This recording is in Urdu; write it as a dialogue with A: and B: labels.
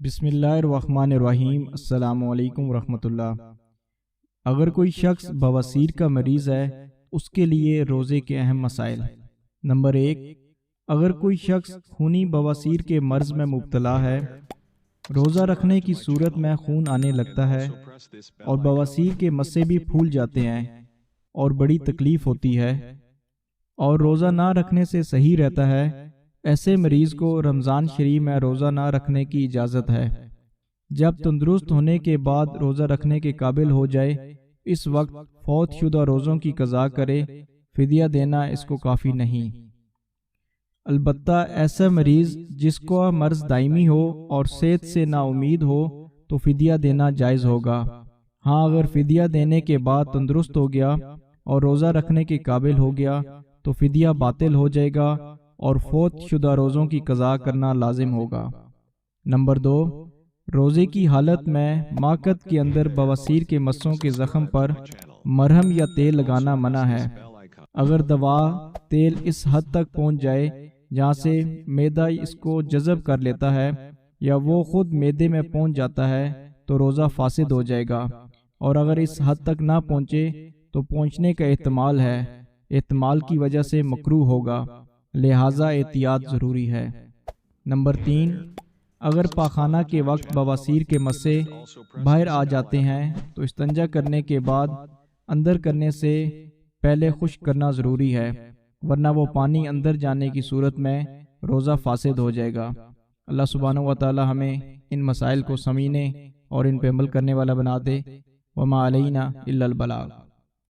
A: بسم اللہ الرحمن الرحیم۔ السلام علیکم ورحمۃ اللہ۔ اگر کوئی شخص بواسیر کا مریض ہے، اس کے لیے روزے کے اہم مسائل۔ نمبر 1، اگر کوئی شخص خونی بواسیر کے مرض میں مبتلا ہے، روزہ رکھنے کی صورت میں خون آنے لگتا ہے اور بواسیر کے مسے بھی پھول جاتے ہیں اور بڑی تکلیف ہوتی ہے اور روزہ نہ رکھنے سے صحیح رہتا ہے، ایسے مریض کو رمضان شریف میں روزہ نہ رکھنے کی اجازت ہے۔ جب تندرست ہونے کے بعد روزہ رکھنے کے قابل ہو جائے، اس وقت فوت شدہ روزوں کی قضا کرے، فدیہ دینا اس کو کافی نہیں۔ البتہ ایسا مریض جس کو مرض دائمی ہو اور صحت سے نا امید ہو تو فدیہ دینا جائز ہوگا۔ ہاں، اگر فدیہ دینے کے بعد تندرست ہو گیا اور روزہ رکھنے کے قابل ہو گیا تو فدیہ باطل ہو جائے گا اور فوت شدہ روزوں کی قضا کرنا لازم ہوگا۔ نمبر 2، روزے کی حالت میں ماقت کے اندر بواسیر کے مسوں کے زخم پر مرہم یا تیل لگانا منع ہے۔ اگر دوا تیل اس حد تک پہنچ جائے جہاں سے معدہ اس کو جذب کر لیتا ہے یا وہ خود معدے میں پہنچ جاتا ہے تو روزہ فاسد ہو جائے گا، اور اگر اس حد تک نہ پہنچے تو پہنچنے کا احتمال ہے، احتمال کی وجہ سے مکروہ ہوگا، لہٰذا احتیاط ضروری ہے۔ نمبر 3، اگر پاخانہ کے وقت بواسیر کے مسے باہر آ جاتے ہیں تو استنجا کرنے کے بعد اندر کرنے سے پہلے خشک کرنا ضروری ہے، ورنہ وہ پانی اندر جانے کی صورت میں روزہ فاسد ہو جائے گا۔ اللہ سبحانہ و تعالی ہمیں ان مسائل کو سمجھنے اور ان پہ عمل کرنے والا بنا دے۔ وما علینا الا البلاغ۔